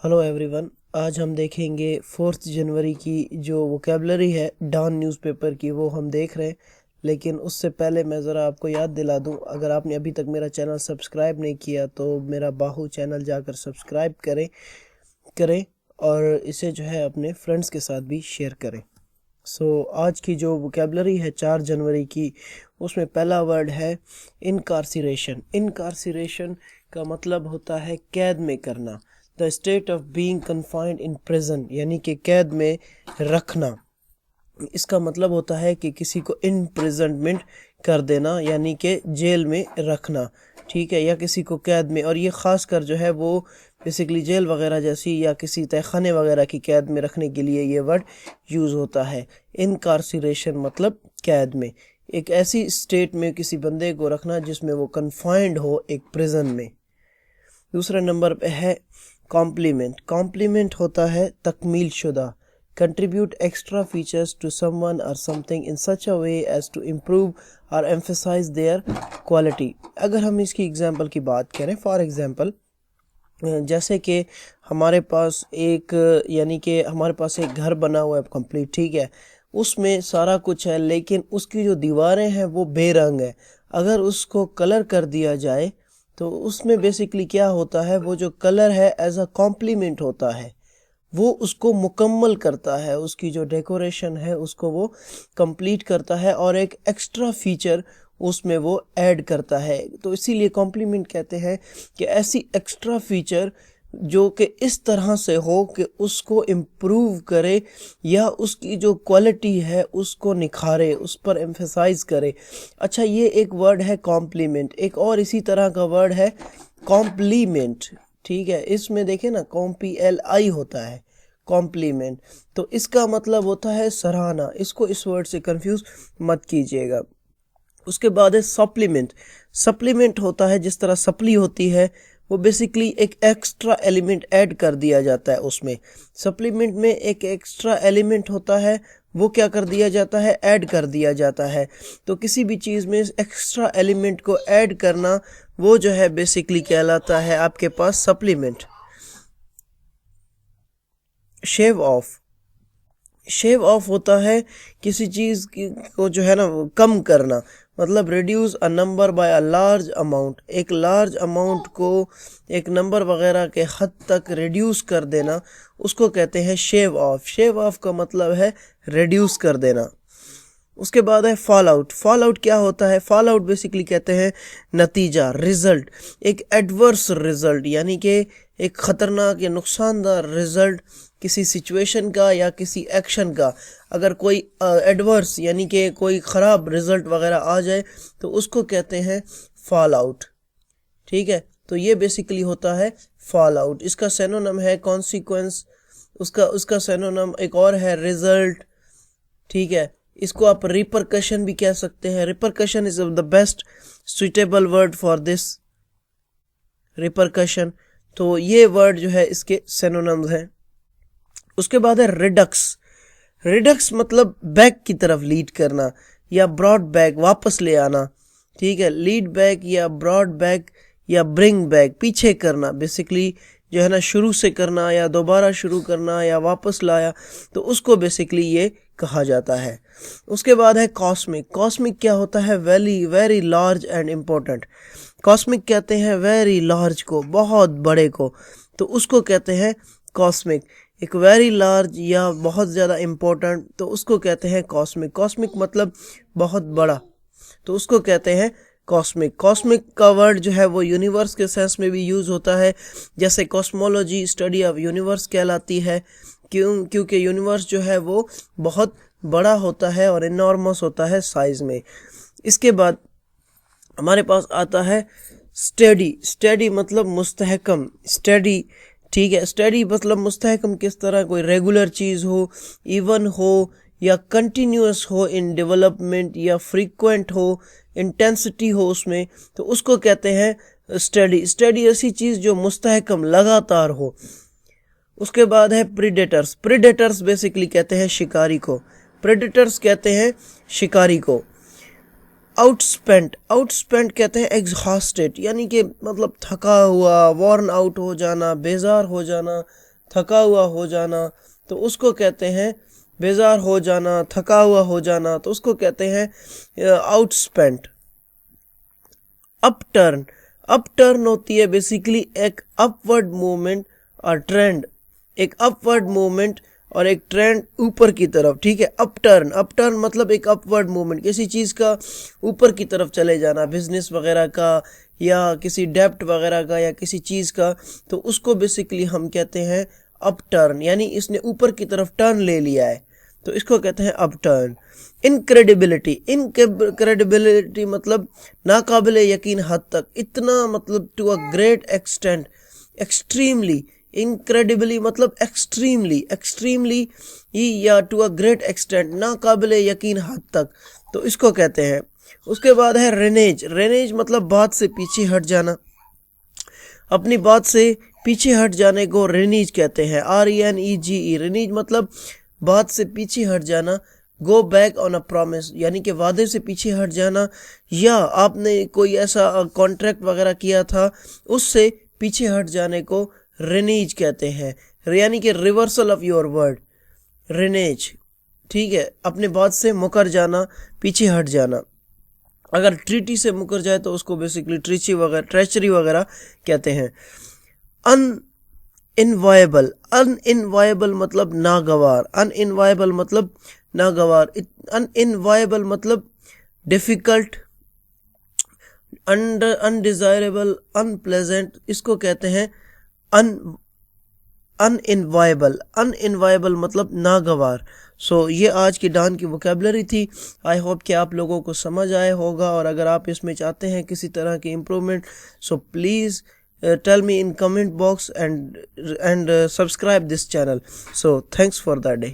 Hello everyone. आज हम देखेंगे 4 जनवरी की जो वोकेबलरी है डॉन न्यूज़पेपर की, वो हम देख रहे हैं। लेकिन उससे पहले मैं ज़रा आपको याद दिला दूं, अगर आपने अभी तक मेरा चैनल सब्सक्राइब नहीं किया तो मेरा बाहू चैनल जाकर सब्सक्राइब करें और इसे जो है अपने फ्रेंड्स के साथ भी शेयर करें। आज की जो वोकेबलरी है 4 जनवरी की, उसमें पहला वर्ड है इनकार्सिरेशन। इनकार्सिरेशन का मतलब होता है कैद में करना। The state of being confined in prison, यानी कि कैद में रखना। इसका मतलब होता है कि किसी को इम्प्रिजनमेंट कर देना, यानी कि जेल में रखना, ठीक है, या किसी को कैद में। और ये ख़ास कर जो है वो बेसिकली जेल वगैरह जैसी या किसी तहखाने वगैरह की कैद में रखने के लिए ये वर्ड यूज़ होता है। इनकार्सिरेशन मतलब कैद में, एक ऐसी स्टेट में किसी बंदे को रखना जिसमें वो कन्फाइंड हो, एक प्रिजन में। दूसरा नंबर पे है कॉम्प्लीमेंट। कॉम्प्लीमेंट होता है तकमील शुदा। Contribute extra features to someone और something in such a way as to improve और एम्फेसाइज देयर क्वालिटी। अगर हम इसकी एग्जांपल की बात करें, फॉर एग्जांपल जैसे कि हमारे पास एक घर बना हुआ है कंप्लीट, ठीक है, उसमें सारा कुछ है, लेकिन उसकी जो दीवारें हैं वो बेरंग है। अगर उसको कलर कर दिया जाए तो उसमें बेसिकली क्या होता है, वो जो कलर है एज अ कॉम्प्लीमेंट होता है, वो उसको मुकम्मल करता है, उसकी जो डेकोरेशन है उसको वो कंप्लीट करता है और एक एक्स्ट्रा फीचर उसमें वो ऐड करता है। तो इसीलिए कॉम्प्लीमेंट कहते हैं कि ऐसी एक्स्ट्रा फीचर जो कि इस तरह से हो कि उसको इम्प्रूव करे या उसकी जो क्वालिटी है उसको निखारे, उस पर एम्फेसाइज करे। अच्छा, ये एक वर्ड है कॉम्प्लीमेंट। एक और इसी तरह का वर्ड है कॉम्प्लीमेंट, ठीक है, इसमें देखें ना, COMPLI होता है कॉम्प्लीमेंट। तो इसका मतलब होता है सराहना। इसको इस वर्ड से कंफ्यूज मत कीजिएगा। उसके बाद है सप्लीमेंट। सप्लीमेंट होता है, जिस तरह सप्ली होती है, वो बेसिकली एक एक्स्ट्रा एलिमेंट ऐड कर दिया जाता है उसमें। सप्लीमेंट में एक एक्स्ट्रा एलिमेंट होता है, वो क्या कर दिया जाता है, ऐड कर दिया जाता है। तो किसी भी चीज़ में एक्स्ट्रा एलिमेंट को ऐड करना, वो जो है बेसिकली कहलाता है आपके पास supplement. Shave off. Shave off होता है किसी चीज़ को जो है ना कम करना, मतलब reduce a number by a large amount. एक लार्ज अमाउंट को एक नंबर वगैरह के हद तक रिड्यूस कर देना, उसको कहते हैं शेव ऑफ। शेव ऑफ का मतलब है रिड्यूस कर देना। उसके बाद है फॉल आउट। फॉल आउट क्या होता है? फॉल आउट बेसिकली कहते हैं नतीजा, रिजल्ट, एक एडवर्स रिजल्ट, यानी कि एक ख़तरनाक या नुकसानदार रिजल्ट किसी सिचुएशन का या किसी एक्शन का। अगर कोई एडवर्स यानी कि कोई ख़राब रिजल्ट वगैरह आ जाए तो उसको कहते हैं फॉल आउट, ठीक है। तो ये बेसिकली होता है फॉल आउट। इसका सिनोनिम है कॉन्सिक्वेंस, उसका सिनोनिम एक और है रिजल्ट, ठीक है। इसको आप रिपरकशन भी कह सकते हैं। Repercussion is the best suitable word for this, repercussion. तो ये वर्ड जो है इसके सिनोनिम्स हैं। उसके बाद है रिडक्स। रिडक्स मतलब बैक की तरफ लीड करना या ब्रॉड बैक, वापस ले आना, ठीक है। लीड बैक या ब्रॉड बैक या ब्रिंग बैक, पीछे करना बेसिकली जो है ना, शुरू से करना या दोबारा शुरू करना या वापस लाया, तो उसको बेसिकली ये कहा जाता है। उसके बाद है कॉस्मिक। कॉस्मिक क्या होता है? Very very large and important. Cosmic कहते हैं वेरी लार्ज को, बहुत बड़े को, तो उसको कहते हैं कॉस्मिक। एक वेरी लार्ज या बहुत ज़्यादा इम्पोर्टेंट, तो उसको कहते हैं कॉस्मिक। कॉस्मिक मतलब बहुत बड़ा, तो उसको कहते हैं कॉस्मिक। कॉस्मिक का वर्ड जो है वो यूनिवर्स के सेंस में भी यूज़ होता है, जैसे कॉस्मोलॉजी स्टडी ऑफ यूनिवर्स कहलाती है। क्योंकि यूनिवर्स जो है वो बहुत बड़ा होता है और इनॉर्मस होता है साइज में। इसके बाद हमारे पास आता है स्टडी। स्टडी मतलब मुस्तहकम, स्टडी, ठीक है। स्टडी मतलब मुस्तहकम किस तरह? कोई रेगुलर चीज़ हो, इवन हो या कंटिन्यूअस हो इन डेवलपमेंट, या फ्रीक्वेंट हो, इंटेंसिटी हो उसमें, तो उसको कहते हैं स्टडी। स्टडी ऐसी चीज़ जो मुस्तहकम लगातार हो। उसके बाद है प्रीडेटर्स। प्रीडेटर्स बेसिकली कहते हैं शिकारी को। प्रेडेटर्स कहते हैं शिकारी को। आउटस्पेंट। आउटस्पेंट कहते हैं एग्जॉस्टेड, यानी कि मतलब थका हुआ, वॉर्न आउट हो जाना, बेजार हो जाना, थका हुआ हो जाना तो उसको कहते हैं बेजार हो जाना, थका हुआ हो जाना तो उसको कहते हैं आउटस्पेंट। अपटर्न, अपटर्न होती है बेसिकली एक अपवर्ड मूवमेंट और ट्रेंड, एक अपवर्ड मूवमेंट और एक ट्रेंड ऊपर की तरफ, ठीक है। अपटर्न, अपटर्न मतलब एक अपवर्ड मूवमेंट, किसी चीज़ का ऊपर की तरफ चले जाना, बिजनेस वगैरह का या किसी डेप्ट वगैरह का या किसी चीज़ का, तो उसको बेसिकली हम कहते हैं अपटर्न, यानी इसने ऊपर की तरफ टर्न ले लिया है तो इसको कहते हैं अपटर्न। इनक्रेडिबिलिटी, इनक्रेडिबिलिटी मतलब नाकाबिले यकीन हद तक, इतना मतलब to a great extent, extremely, incredibly मतलब एक्सट्रीमली, एक्सट्रीमली या टू अ ग्रेट एक्सटेंट, नाकाबिले यकीन हद तक, तो इसको कहते हैं। उसके बाद है रेनेज, रेनेज मतलब बात से पीछे हट जाना, अपनी बात से पीछे हट जाने को रेनीज कहते हैं, RENEGE। रेनीज मतलब बात से पीछे हट जाना, go back on a promise यानी कि वादे से पीछे हट जाना, या आपने कोई ऐसा कॉन्ट्रैक्ट वगैरह किया था उससे पीछे हट जाने को रेनेज कहते हैं, यानी कि रिवर्सल ऑफ योर वर्ड, रेनेज, ठीक है। अपने बात से मुकर जाना, पीछे हट जाना। अगर ट्रीटी से मुकर जाए तो उसको बेसिकली ट्रेचरी वगैरह कहते हैं। अनइनवायबल, अनइनवायबल मतलब नागवार, अनइनवायबल मतलब नागवार, अनइनवायबल मतलब डिफिकल्ट, अनडिजायरेबल, अनप्लेजेंट, इसको कहते हैं अनइनवायबल, अनइनवायबल मतलब नागवार। सो ये आज की डान की वोकेबलरी थी। आई होप कि आप लोगों को समझ आया होगा, और अगर आप इसमें चाहते हैं किसी तरह की improvement so please tell me in comment box and subscribe this channel. So thanks for that day.